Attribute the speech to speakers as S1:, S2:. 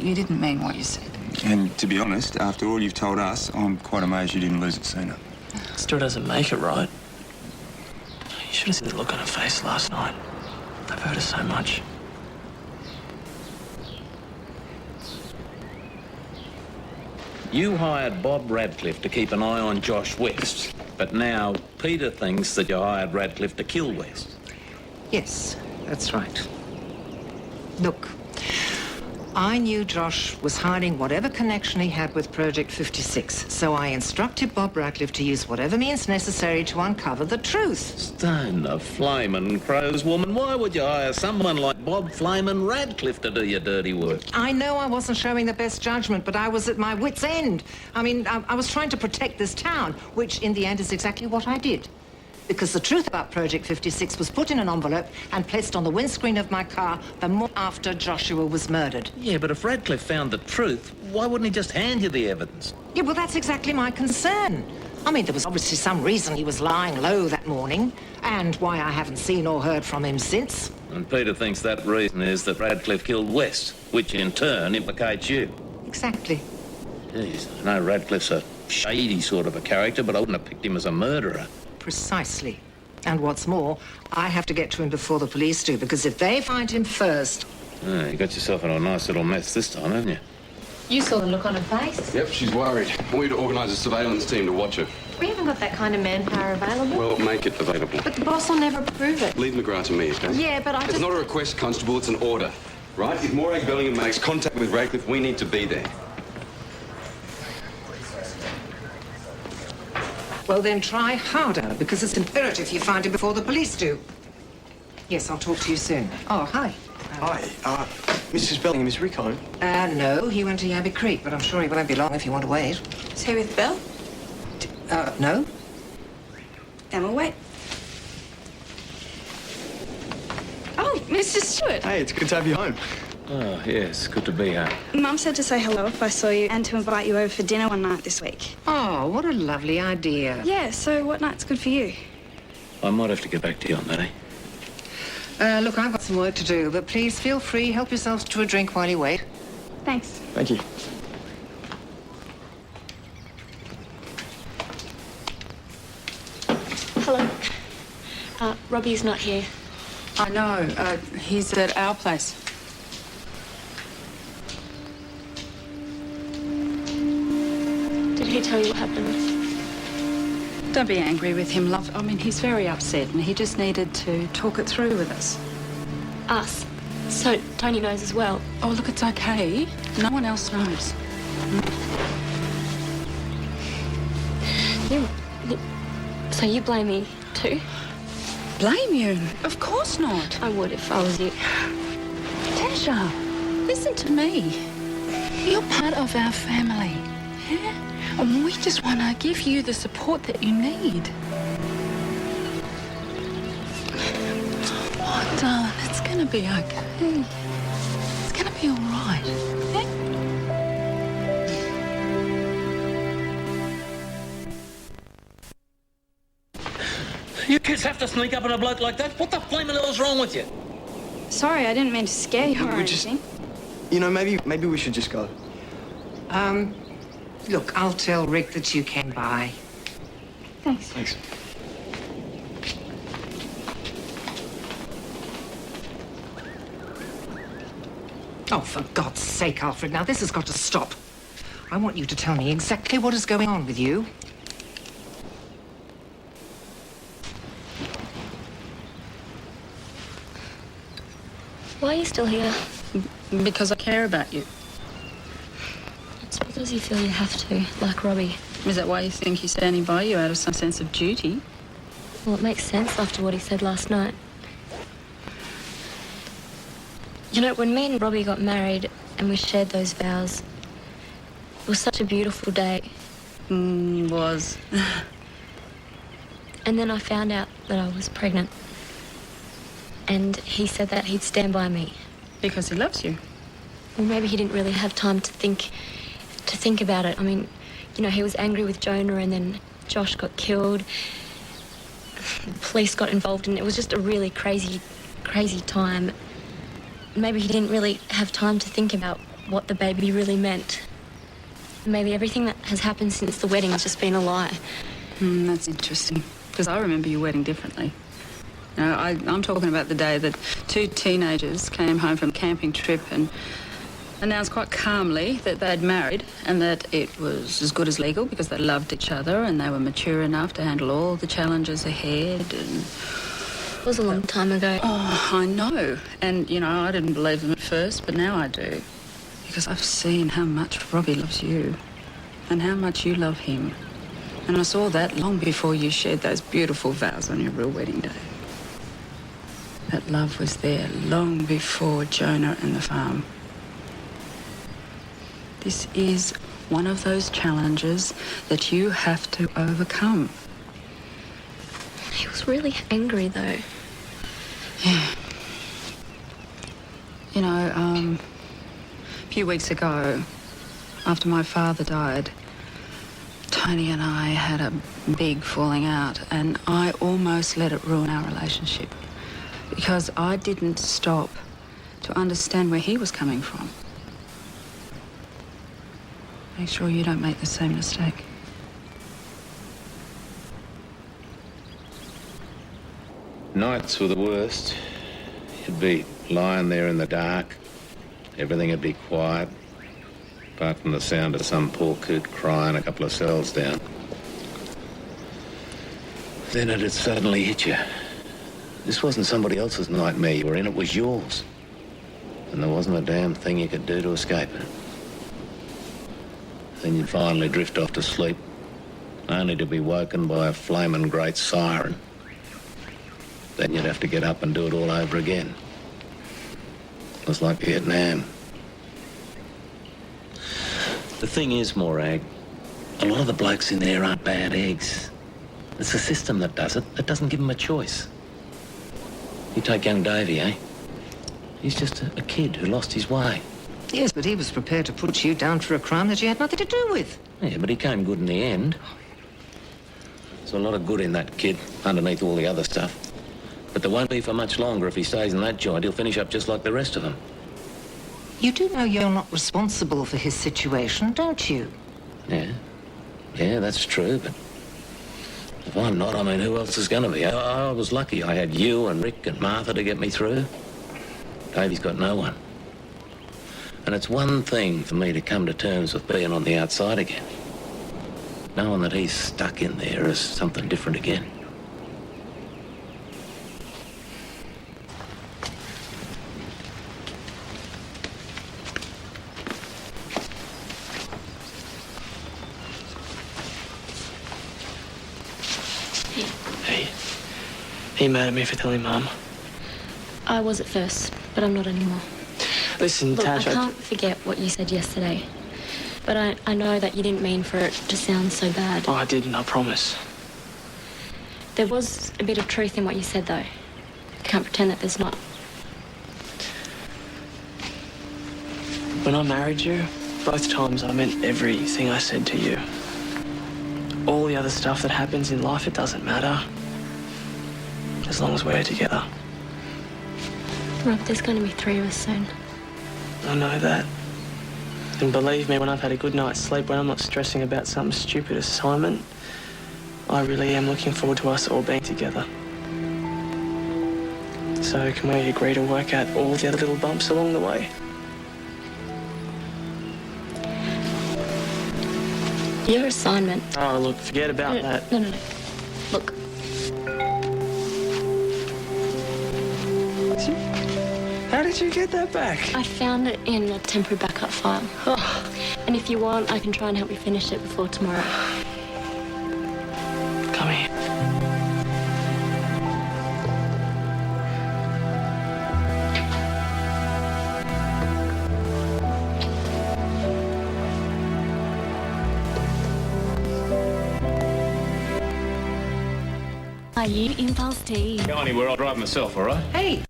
S1: You didn't mean what you said.
S2: And to be honest, after all you've told us, I'm quite amazed you didn't lose it sooner.
S3: Still doesn't make it right. You should have seen the look on her face last night. I've heard her so much.
S4: You hired Bob Radcliffe to keep an eye on Josh West, but now Peter thinks that you hired Radcliffe to kill West.
S5: Yes, that's right. Look, I knew Josh was hiding whatever connection he had with Project 56, so I instructed Bob Radcliffe to use whatever means necessary to uncover the truth.
S4: Stone the flamin' crows, woman. Why would you hire someone like Bob Flamin' Radcliffe to do your dirty work?
S5: I know I wasn't showing the best judgment, but I was at my wit's end. I mean, I was trying to protect this town, which in the end is exactly what I did. Because the truth about Project 56 was put in an envelope and placed on the windscreen of my car the morning after Joshua was murdered.
S4: Yeah, but if Radcliffe found the truth, why wouldn't he just hand you the evidence?
S5: Yeah, well, that's exactly my concern. I mean, there was obviously some reason he was lying low that morning, and why I haven't seen or heard from him since.
S4: And Peter thinks that reason is that Radcliffe killed West, which in turn implicates you.
S5: Exactly.
S4: Jeez, I know Radcliffe's a shady sort of a character, but I wouldn't have picked him as a murderer.
S5: Precisely. And what's more, I have to get to him before the police do, because if they find him first...
S4: Oh, you got yourself in a nice little mess this time, haven't you?
S6: You saw the look on her face.
S7: Yep, she's worried. I want you to organise a surveillance team to watch her.
S6: We haven't got that kind of manpower available.
S7: Well, make it available.
S6: But the boss will never approve it.
S7: Leave McGrath to me, okay?
S6: Yeah, but
S7: It's not a request, Constable, it's an order. Right? If Morag Bellingham makes contact with Radcliffe, we need to be there.
S5: Well, then try harder, because it's imperative you find him before the police do. Yes, I'll talk to you soon. Oh, hi.
S8: Hi, Mrs. Bellingham, is Rick home?
S5: No, he went to Yabby Creek, but I'm sure he won't be long if you want to wait.
S1: Is he with Bill?
S5: No?
S1: Then we'll wait. Oh, Mr. Stewart.
S8: Hey, it's good to have you home.
S4: Oh, yes, good to be here.
S9: Mum said to say hello if I saw you and to invite you over for dinner one night this week.
S5: Oh, what a lovely idea.
S9: Yeah, so what night's good for you?
S4: I might have to get back to you on that, eh?
S5: Look, I've got some work to do, but please feel free, help yourselves to a drink while you wait.
S9: Thanks.
S8: Thank you.
S6: Hello. Robbie's not here.
S1: I know. He's at our place.
S6: Did he tell you what happened?
S1: Don't be angry with him, love. I mean, he's very upset and he just needed to talk it through with us.
S6: Us. So Tony knows as well.
S1: Oh, look, it's okay. No one else knows.
S6: So you blame me too?
S1: Blame you? Of course not.
S6: I would if I was you.
S1: Tasha, listen to me. You're part of our family, yeah? And we just want to give you the support that you need. Oh, darling, it's going to be okay. It's going to be all right, yeah?
S4: You kids have to sneak up on a bloke like that? What the flaming hell's wrong with you?
S9: Sorry, I didn't mean to scare you or anything.
S8: You know, maybe we should just go.
S5: Look, I'll tell Rick that you came by.
S9: Thanks.
S8: Thanks.
S5: Oh, for God's sake, Alfred, now this has got to stop. I want you to tell me exactly what is going on with you.
S6: Why are you still here?
S1: Because I care about you.
S6: It's because you feel you have to, like Robbie.
S1: Is that why you think he's standing by you out of some sense of duty?
S6: Well, it makes sense after what he said last night. You know, when me and Robbie got married and we shared those vows, it was such a beautiful day.
S1: Was.
S6: And then I found out that I was pregnant. And he said that he'd stand by me.
S1: Because he loves you.
S6: Well, maybe he didn't really have time to think about it. I mean, you know, he was angry with Jonah and then Josh got killed. The police got involved and it was just a really crazy time. Maybe he didn't really have time to think about what the baby really meant. Maybe everything that has happened since the wedding has just been a lie.
S1: That's interesting, because I remember your wedding differently. You know, I'm talking about the day that two teenagers came home from a camping trip and announced quite calmly that they'd married and that it was as good as legal because they loved each other and they were mature enough to handle all the challenges ahead. And
S6: It was a long time ago.
S1: oh, I know. And, you know, I didn't believe them at first, but now I do. Because I've seen how much Robbie loves you and how much you love him. And I saw that long before you shared those beautiful vows on your real wedding day. That love was there long before Jonah and the farm. This is one of those challenges that you have to overcome.
S6: He was really angry, though.
S1: Yeah. You know, a few weeks ago, after my father died, Tony and I had a big falling out, and I almost let it ruin our relationship because I didn't stop to understand where he was coming from. Make sure you don't make the same mistake.
S4: Nights were the worst. You'd be lying there in the dark. Everything would be quiet, apart from the sound of some poor coot crying a couple of cells down. Then it'd suddenly hit you. This wasn't somebody else's nightmare you were in, it was yours. And there wasn't a damn thing you could do to escape it. Then you'd finally drift off to sleep, only to be woken by a flaming great siren. Then you'd have to get up and do it all over again. It was like Vietnam. The thing is, Morag, a lot of the blokes in there aren't bad eggs. It's the system that does it. It doesn't give them a choice. You take young Davey, eh? He's just a kid who lost his way.
S5: Yes, but he was prepared to put you down for a crime that you had nothing to do with.
S4: Yeah, but he came good in the end. There's a lot of good in that kid, underneath all the other stuff. But there won't be for much longer if he stays in that joint. He'll finish up just like the rest of them.
S5: You do know you're not responsible for his situation, don't you?
S4: Yeah. Yeah, that's true, but if I'm not, I mean, who else is going to be? I was lucky. I had you and Rick and Martha to get me through. Davey's got no one. And it's one thing for me to come to terms with being on the outside again. Knowing that he's stuck in there is something different again.
S3: Hey, are you mad at me for telling Mum?
S6: I was at first, but I'm not anymore.
S3: Listen,
S6: Look,
S3: Tash,
S6: I can't forget what you said yesterday. But I know that you didn't mean for it to sound so bad.
S3: Oh, I didn't, I promise.
S6: There was a bit of truth in what you said, though. I can't pretend that there's not.
S3: When I married you, both times I meant everything I said to you. All the other stuff that happens in life, it doesn't matter. As long as we're together.
S6: Rob, there's going to be 3 of us soon.
S3: I know that. And believe me, when I've had a good night's sleep, when I'm not stressing about some stupid assignment, I really am looking forward to us all being together. So can we agree to work out all the other little bumps along the way?
S6: Your assignment.
S3: Oh, look, forget about that.
S6: No. Look.
S3: How did you get that back?
S6: I found it in a temporary backup file.
S3: Oh.
S6: And if you want, I can try and help you finish it before tomorrow.
S3: Come here.
S6: Are you Impulse Tea?
S4: Go anywhere, I'll drive myself, all right?
S5: Hey,